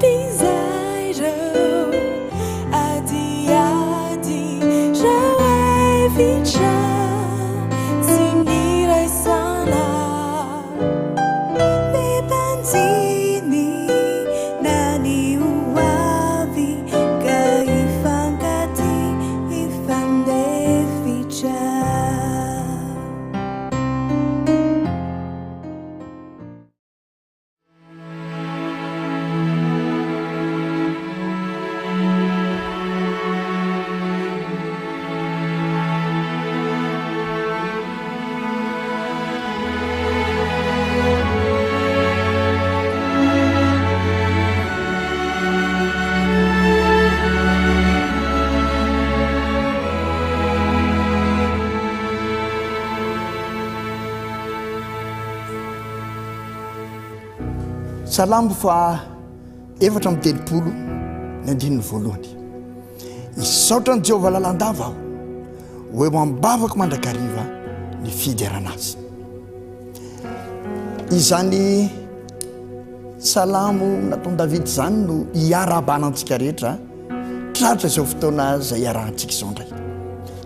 desire adi raevica sinirai sana bebanzini nani uavi kaifangati ifandefica. Salamo fa efatra amin'ny telopolo ny andininy voalohany. Isaotra ny Jehovah lalandava aho hoe mambavako mandrakariva ny fiderana azy. Izany salamo nataon'i David zany no hiara-banantsika rehetra tratra izao fotoana izay hiarahantsika izao indray.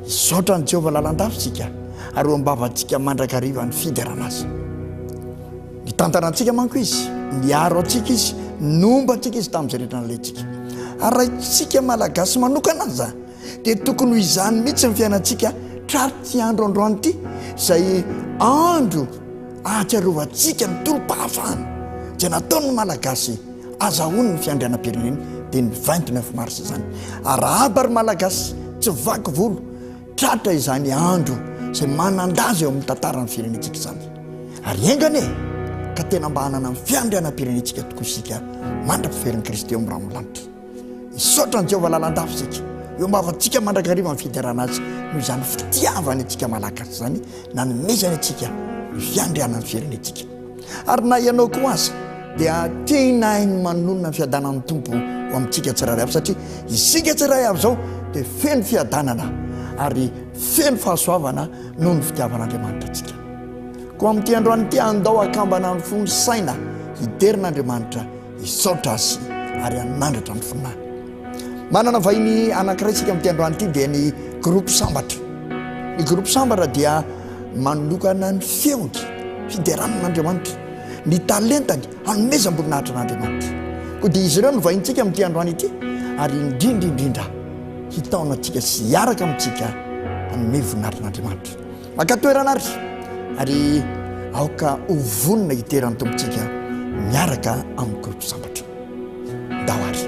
Isaotra ny Jehovah lalandava isika ary ho mambavatsika mandrakariva ny fiderana azy. Ny tantarantsika manko izy, miaro atsika izy, nomba atsika izy tamin'izay rehetra nalaitsika. Ary raha itsika malagasy manokana aza dia tokony ho izany mihitsy ny fiainantsika traty andro androany ity izay andro ahatsiarovantsika ny tolom-pahafahana izay nataony malagasy azahoany ny fiandrianam-pirenena dia ny 29 mars izany. Ary abary malagasy tsy vaky volo tratra izany andro izay manandaza eo amin'ny tantaran'ny firenentsika izany. Ary engane ka tena mba hanana amin'ny fiandrianam-pirenentsika tokoa isika mandra-piferin'i Kristy eo amin'ny ramolanitra. Isaotra ny Jehovah lalandava isika eo mavatsika mandrakariva amin'ny fiderana azy noho izany fitiavany antsika malagasy zany nanomezany antsika ny fiandrianan'ny firenentsika. Ary na ianao koa aza dia tianainy manonona ny fiadanan'ny tompo ho amintsika tsirairay avy satria isika tsirairay avy zao dia feno fiadanana ary feno fahasoavana noho ny fitiavan'Andriamanitra antsika. Ko amin'ity androany ity andao akambana ny fony saina hiderin'Andriamanitra isaotra azy ary hanandratra ny foninahy. Manana vahiny anankiray isika amin'ity androany ity dia ny groupe sambatra. Ny groupe sambatra dia manokana ny feony fideranan'Andriamanitra, ny talentany hanomezam-boninahitra n'Andriamanitra. Koa dia izy ireo no vahintsika amin'ity androany ity ary indrindra hitaona antsika sy hiaraka amintsika hanome voninahitra n'Andriamanitra. Mankatoerana ary aoka hovonina hiterany tompontsika miaraka amin'ny groupe sambatra. Dawary.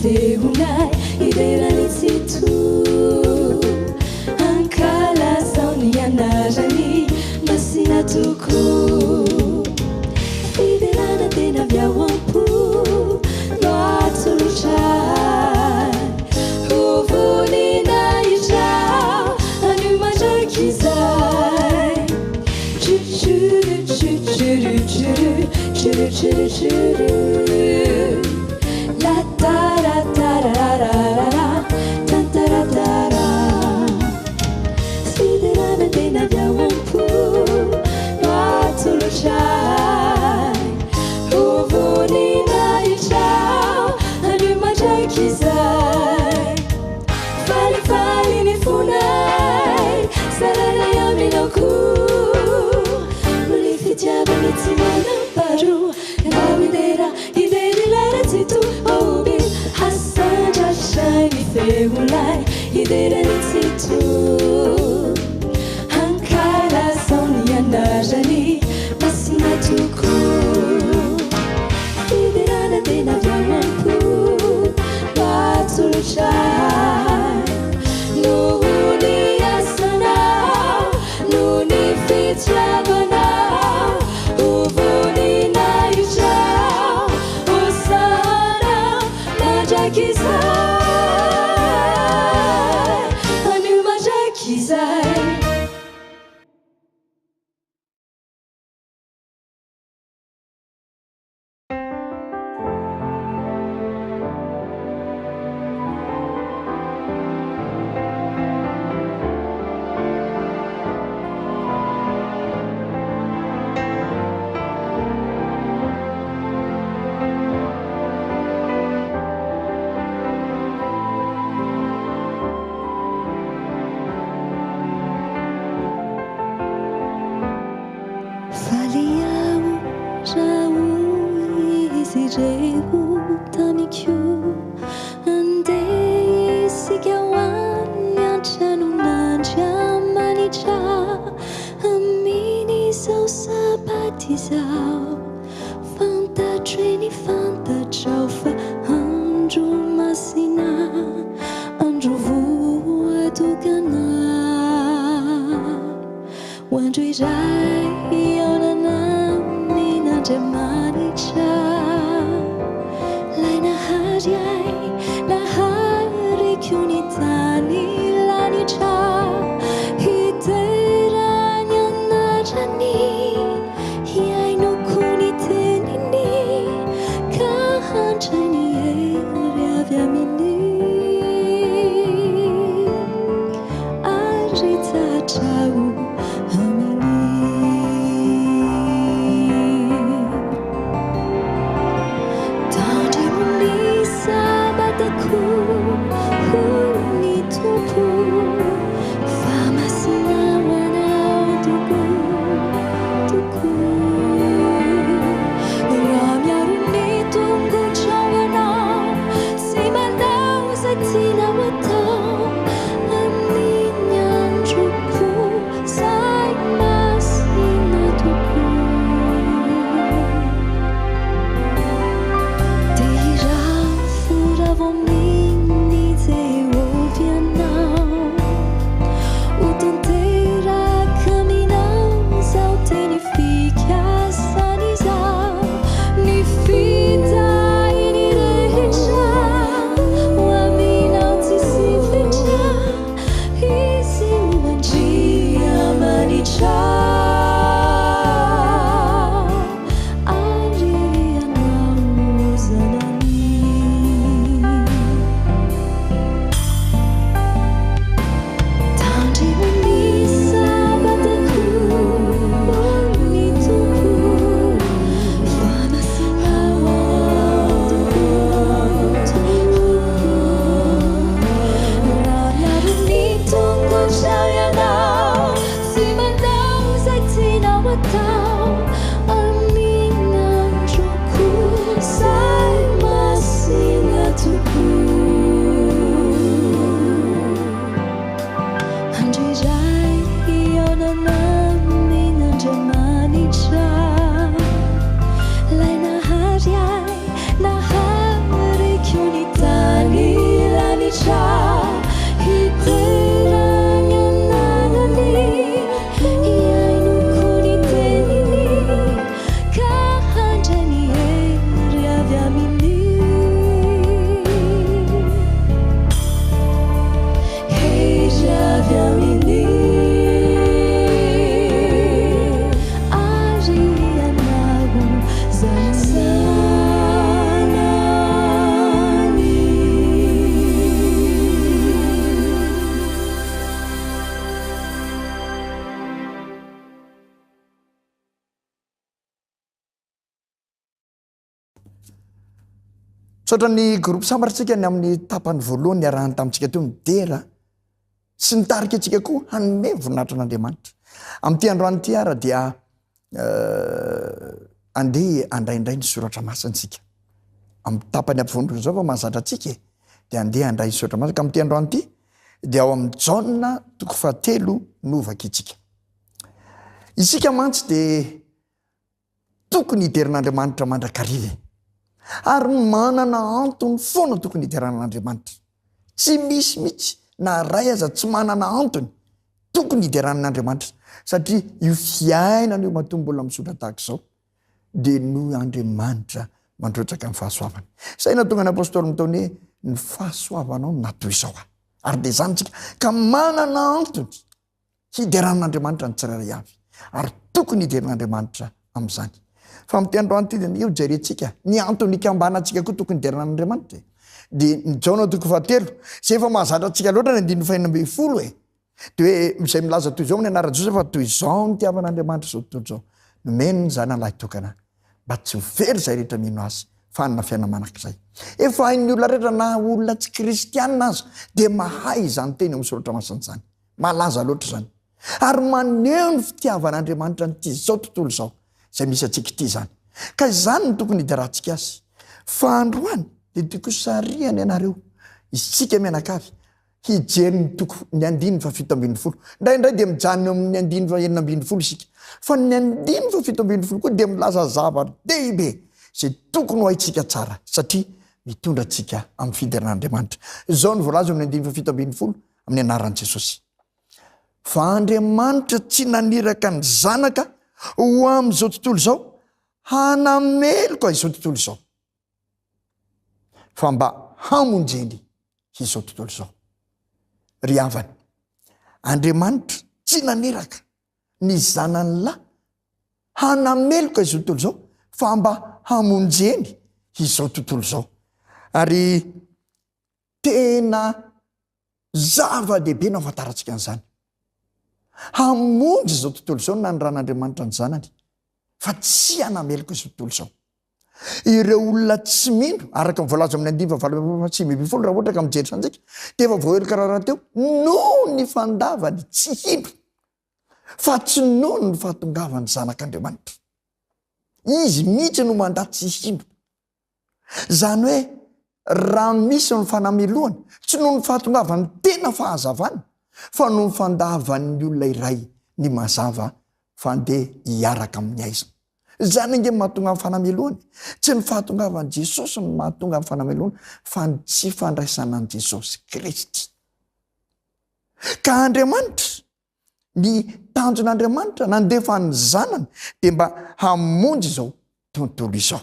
Fehonay ileranitsito ankalazaony anarany masina toko fiderana tena viaoampo no atsolotra hovonina itrao any mandrakizay tchutchuru tchutchuru tchuru tchuru tchuru la ta ra ta ra ra ra ta ta ra ta ra siderana tena viaoampo no atsolotra hovonina itrao any mandrakizay falifaly ny fonay saranay aminako ny fitiavany tsy manamparo namidera iderylaratsito oby hasandratrany fehonay ideranytsito hankalazaony anarany masina toko fiderana tena viaoampo atsolotra noho ny asanao noho ny fitiavanao hovonina itrao osana mandrakizay anio mandrakizay rego tamikio andeha isika hoany antranon'andry amanitra aminy izao sabaty izao fantatreny fantatrao fa andro masina andro voatokana ho andro iray aonana amin'andriamanitra nahariko ny tany lanitra hiterany anatrany hiainoko ny teniny ka hantrainy hery avy aminy lanitao aminy tandremony sabatako hony tompo fa masina hoanao toko raha miaro ny tongotrao ianao sy manao zay tianao atao amin'ny androko zay masina toko dia raha foravo amin'ny Jehovah ianao ho tanteraka aminao zao teny fikasany izao ny fitahiny rehetra ho aminao tsisy fetra izy ho andria manitra ary ianao zanany tandremony sabatako hony tompo fa masina hoanao raha miaro ny tongotrao ianao sy manao zay tianao atao amin'ny androko zay masina tokoa andriray iaonanany n'Andriamanitra lay nahary ahy nahariko ny tany lanitra hiterany ananany iainoko ny teniny ka handray ny hery avy aminy hery avy aminy ary ianao zanany tsotra ny groupe sambaritsika ny amin'ny tapany voalohany arahany tamintsika teo midera sy nitarika atsika koa hanome voninahitra an'Andriamanitra amin'ity androany ity ara dia andeha andraindray ny soratra masantsika amin'ny tapany ampovoan'ireo zao fa mahazatra atsika dia andeha andray ny soratra masana ka amin'ity androany ity dia ao amin'ny Jaona 3 novaka itsika isika mantsy dia tokony hiderin'Andriamanitra mandrakariva ary manana antony foana tokony hideran'Andriamanitra tsy misy mihitsy na ray aza tsy manana antony tokony hideran'Andriamanitra satria io fiainana io matombola misotra tahaka izao dia no Andriamanitra mandrotsaka amin'ny fahasoavany zay natonga ny apôstôly mitaony hoe ny fahasoavanao natoy izao ary dia zany tsika ka manana antony hideran'Andriamanitra ny tsirairay avy ary tokony hideran'Andriamanitra amin'izany fa amin'ity androany ity dia eo jerentsika ny antony hikambanantsika koa tokony hideran'Andriamanitra dia ny Jaona 3 zay efa mahazatra antsika loatra ny 9:10 dia hoe izay milaza toy izao amin'ny anara-Jesosy fa toy izao ny tiavan'Andriamanitra zao tontolo izao nomeny ny zanalahy tokana mba tsy ho very zay rehetra mino azy fa hanana fiaina manak'izay efa hain'ny olona rehetra na olona tsy kristianina azy dia mahay izany teny amin'ny soratra masina izany malaza loatra izany ary maneho ny fitiavan'Andriamanitra nyty zao tontolo izao zay misy atsika ity zany ka izany no tokony hiderantsika azy fa androany dia tiako sariany ianareo isika mianakavy hijery ny toko ny 9:70 indraindray dia mijanona amin'ny 9:9 isika fa ny 9:70 koa dia milaza zava-dehibe zay tokony ho haitsika tsara satria mitondra antsika amin'ny fideran'Andriamanitra izao ny voalaza amin'ny 9:70 amin'ny anaran'i Jesosy fa Andriamanitra tsy naniraka ny zanaka ho amin'izao tontolo izao hanameloka izao tontolo izao fa mba hamonjeny izao tontolo izao ry havany Andriamanitra tsy naneraka ny zanany lahy hanameloka izao tontolo izao fa mba hamonjeny izao tontolo izao ary tena zava-dehibe nafantarantsika an'izany hamonjy izao tontolo izao na ny ran'Andriamanitra ny zanany fa tsy hanameloko izao tontolo izao. Ireo olona tsy mino araka nyvoalaza amin'ny 5:20 raha ohatra ka mijery santsika dia efa voaheloka raha teo noho ny fandavany tsy hino fa tsy noho ny fahatongavany zanak'Andriamanitra. Izy mihitsy no mandaty tsy hino. Zany hoe raha misy ny fanamelohany tsy noho ny fahatongavany tena fahazavana fa noho ny fandavan'ny olona iray ny mazava fandeha hiaraka amin'ny aizina. Zany nge mahatonga amin'ny fanamelohany tsy ny fahatongavan'i Jesosy no mahatonga amin'ny fanamelohany fa ny tsy fandraisana an' Jesosy Kristy. Ka Andriamanitra, ny tanjon'Andriamanitra nandefa ny zanany dia mba hamonjy izao tontolo izao.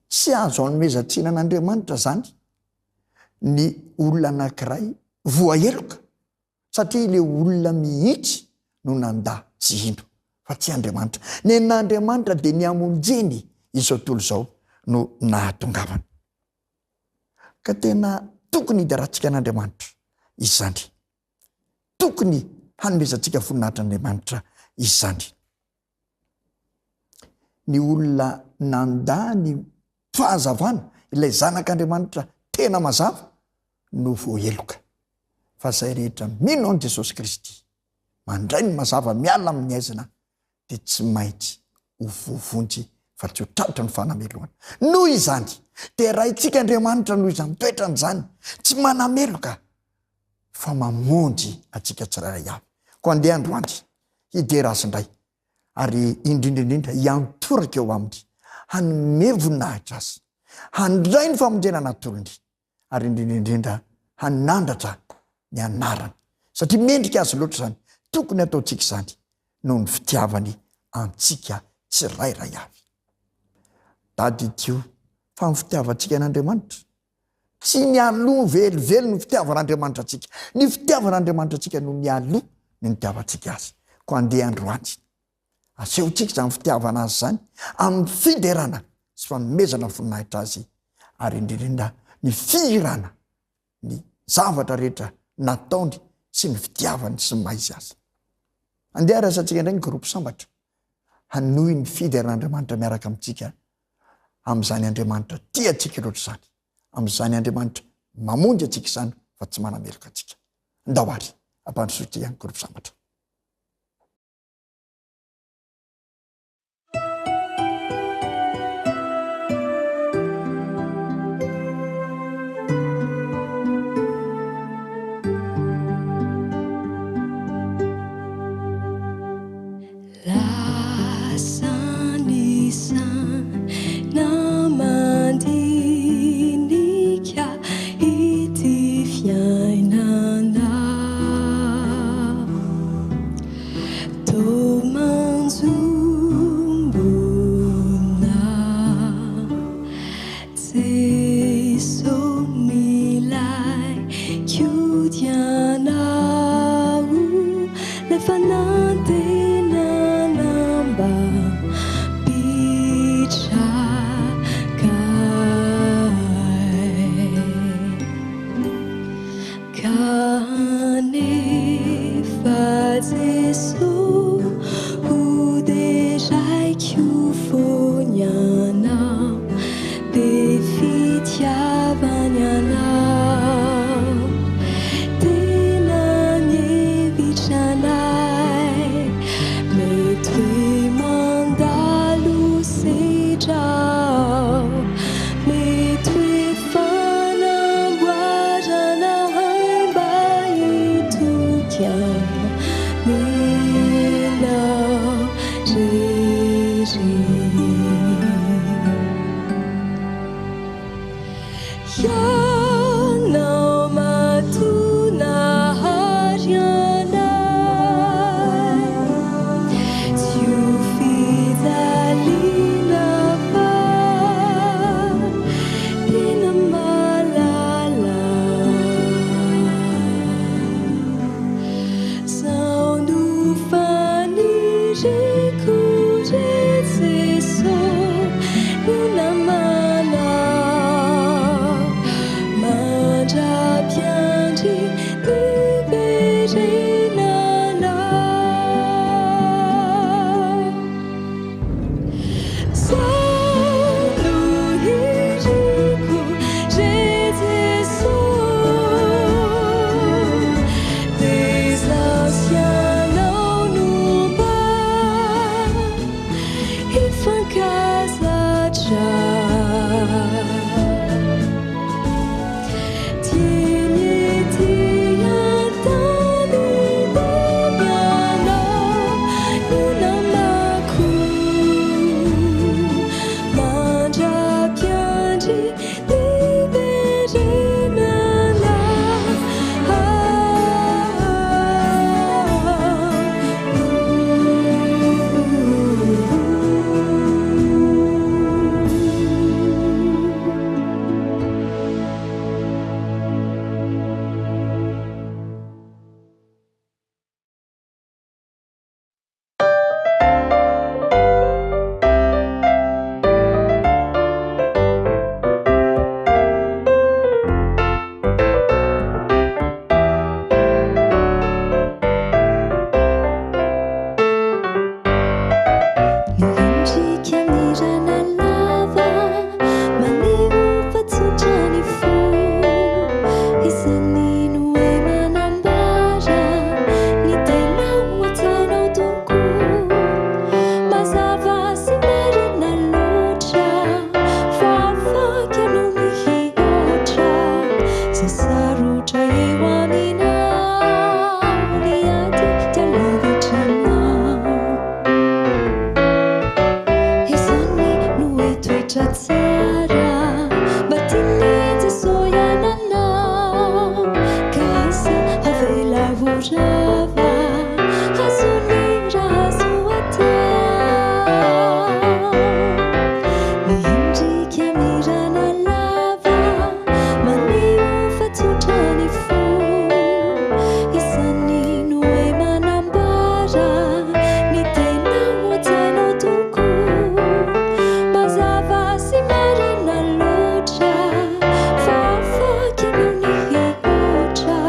Tsy azo anomezan-tsinan'Andriamanitra zany ny olona anankiray voaheloka satria ilay olona mihitsy no nanda tsy hino fa tsy Andriamanitra. Ny an'Andriamanitra dia ny amonjeny izao tontolo izao no nahatongavana. Ka tena tokony hidarantsika an'Andriamanitra izany. Tokony hanomezantsika voninahitran'Andriamanitra izany. Ny olona nanda ny fahazavana ilay zanak'Andriamanitra tena mazava no voaheloka. Fa izay rehetra mino an' Jesosy Kristy mandray ny mazava miala amin'ny aizina dia tsy maintsy ho voavonjy fa tsy ho tratra ny fanamelohana. Noho izany dia raha itsika Andriamanitra noho izany toetra n'izany tsy manameloka fa mamonjy atsika tsirairay avy. Ko andeha androany hiderasin-dray ary indrindraindrindra hiantoraka eo aminy hanome voninahitra azy, handray ny famonjena natolony ary indrindraindrindra hanandratra ny anarany satria mendrika azy loatra zany. Tokony ataontsika izany noho ny fitiavany antsika tsirairay avy. Dady tio fa ny fitiavantsika an'Andriamanitra tsy ny aloha velively ny fitiavan'Andriamanitra antsika. Ny fitiavan'Andriamanitra antsika no ny aloha ny nitiavantsika azy. Ko andeha androany asehontsika izany fitiavana azy zany amin'ny fiderana sy fanomezana voninahitra azy ary indrindrindra ny fihirana ny zavatra rehetra nataony sy ny fitiavany sy maizy azy. Andeha rasantsika indray ny groupe sambatra hanohy ny fideran'Andriamanitra miaraka amintsika amin'izany Andriamanitra tia atsika loatra izany, amin'izany Andriamanitra mamonjy atsika izany fa tsy manameloka atsika. Ndao ary ampandrosotra ihany groupe sambatra. lavorava asonira azoata miendrika mirana lava maneho fatsotrany fo isan'ny no hoe manambara ny tena hoatsainao toko mazava sy marina loatra fa afaky no ny hihoatra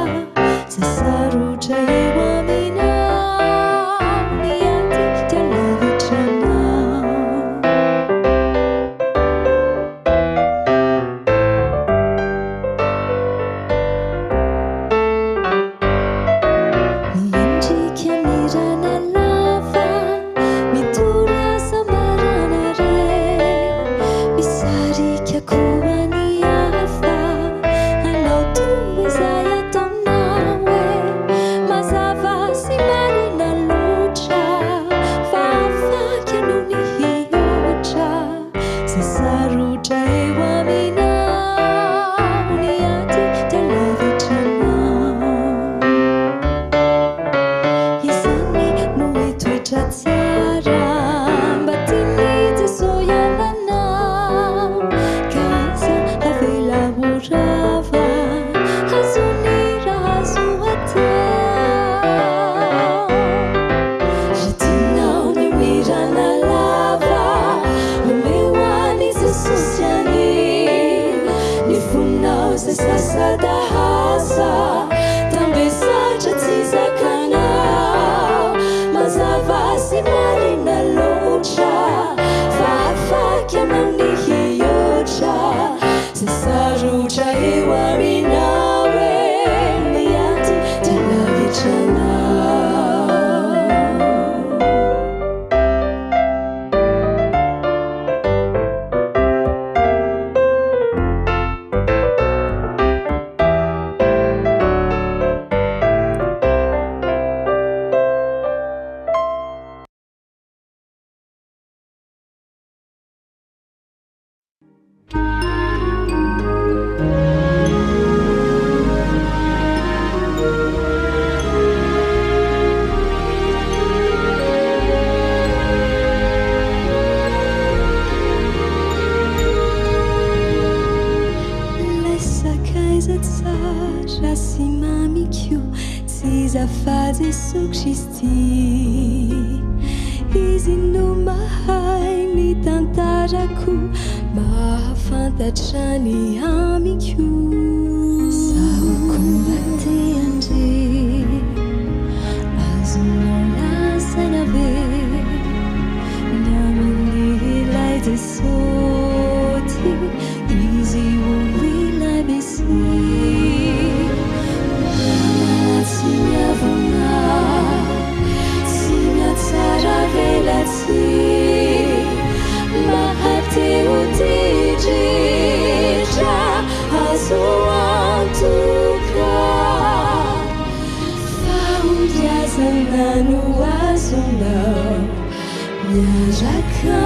ze sarotra eo aminao ny aty tialavetranao miendrika mirana lava mitory asambarana re misarika koa ny hafa anao toy izay ataonao e mazava sy marina loatra fa afaky anao ny hihoatra ze sarotra eo aminao ny aty tialavetranao izany no hoe toetra tsara mba tiany Jesosy ialanao ka iza avela orava azonira azoatao retinao ny mirana lava nomeo any Jesosy any ny voninao ze sasadahasa tambesatra tsy zakanao mazava sy marina loatra fa afaky anao ny hihoatra ze sarotra eo aminao e ny aty tialavetranao tsara sy mamikio tsy zafady Jesosy Kristy izy no mahay ny tantarako mahafantatra ny amiko sahokombaty andre azonao lasaina ve ny amin'ny ilay Jesosy izy olon'ilay Mesia tsy miavona tsy miatsara velatsy mahateo didritra azo antoka fahombiazana no azonao miaraka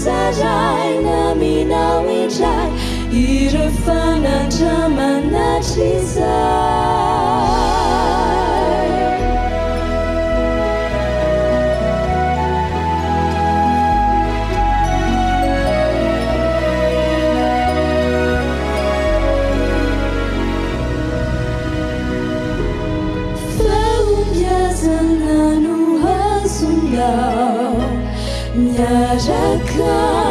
zaray naminao indray ireo fanandramanatrizay faombiazana no azonao miarakami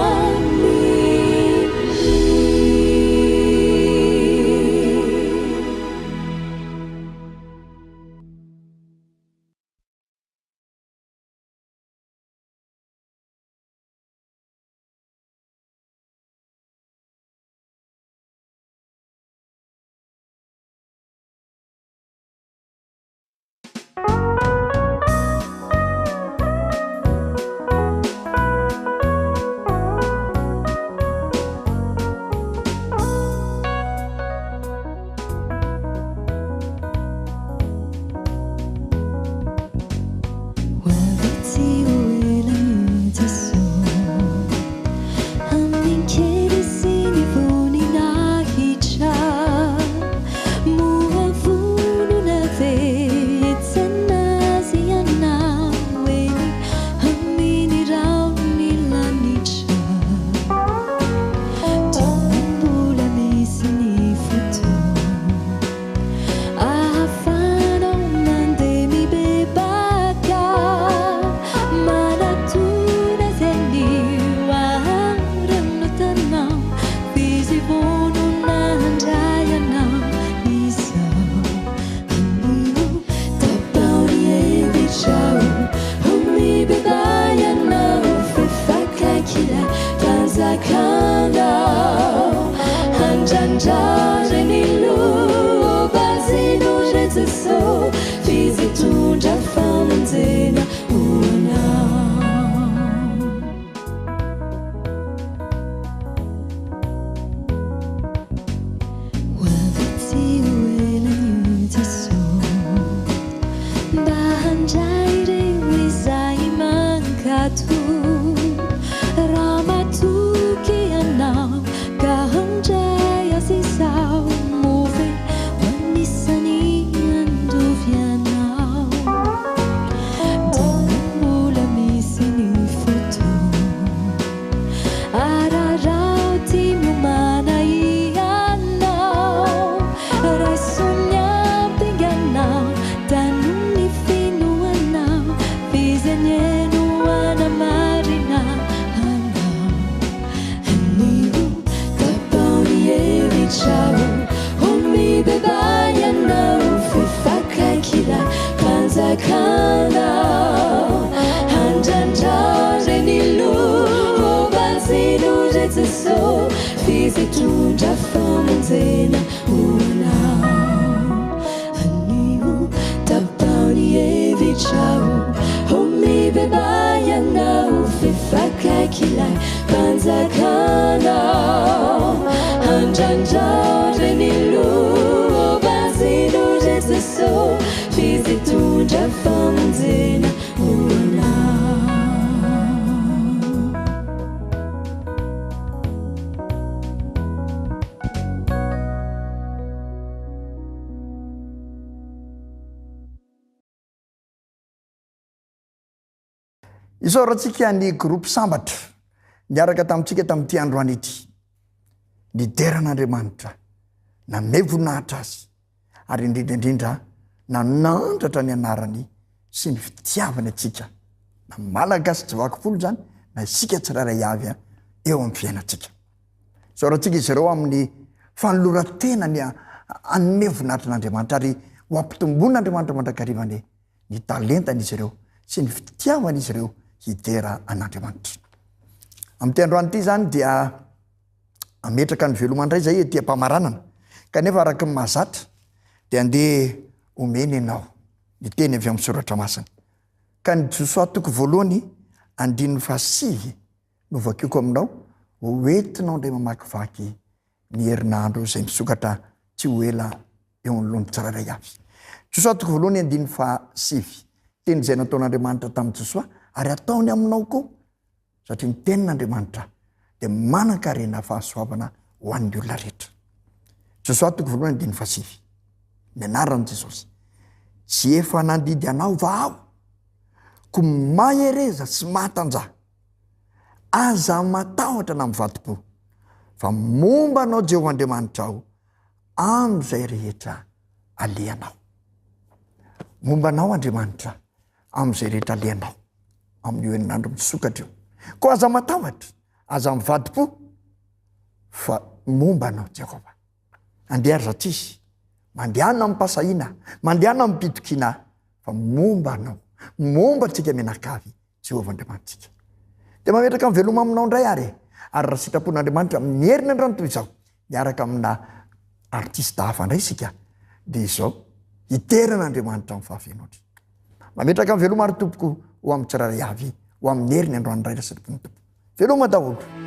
isaorantsika ny groupe sambatra niaraka tamintsika tamin'ity androany ity lideran'Andriamanitra nanome voninahitra azy ary indrindraindrindra nanandratra ny anarany sy ny fitiavany atsika na malagasy tsy vakipolo zany na isika tsirairay avy eo amin'ny fiainantsika. Isaorantsika izy ireo amin'ny fanoloran-tena ny anome voninahitra n'Andriamanitra ary ho ampitombonin'Andriamanitra mandrakarivany ny talentany izy ireo sy ny fitiavany izy ireo hidera an'Andriamanitra. Amin'ny androany ity zany dia ametraka ny velomandray zay ety am-pamaranana kanefa araka ny mahazatra dia andeha omeny ianao ny teny avy amin'ny soratra masina. Ka ny Josoa toko voalohany 9:5 no vakiako aminao hoentinao indray mamakivaky ny herinandro izay misokatra tsy ho ela eo anoloany tsirairay avy. Josoa toko voalohany 9:5 teny izay nataon'Andriamanitra tamin'i Josoa ary ataony aminao koa satria ny tenin'andriamanitra dia manan-karena fahasoavana ho an'ny olona rehetra. Josoa toko voalohany 7 ny anaran'i Jesosy. Sy efa nandidy anao va aho ko mahereza sy matanjaha aza matahotra na mivadi-po fa momba anao Jehovah Andriamanitra aho amin'izay rehetra alehanao. Momba anao Andriamanitra amin'izay rehetra alehanao amin'ny hoenin'andro misokatra eo. Ko aza matahotra, aza mivadi-po fa momba anao Jehovah. Andeha ratsisy, mandehana amin'ny mpasahiana, mandehana amin'ny mpitokiana fa momba anao, momba antsika menakavy Jehovah Andriamanitsika. Dia mametraka amin'ny veloma aminao indray ary raha sitrapon'Andriamanitra amin'ny heriny androany toy izao miaraka amina artista hafa indray isika dia izao iteran'Andriamanitra amin'ny fahavenoatra. Mametraka amin'ny veloma ary tompoko ho amin'ny tsiraray avy ho amin'ny heriny androany indray raha sitrapon'ny tompo. Veloma daholo.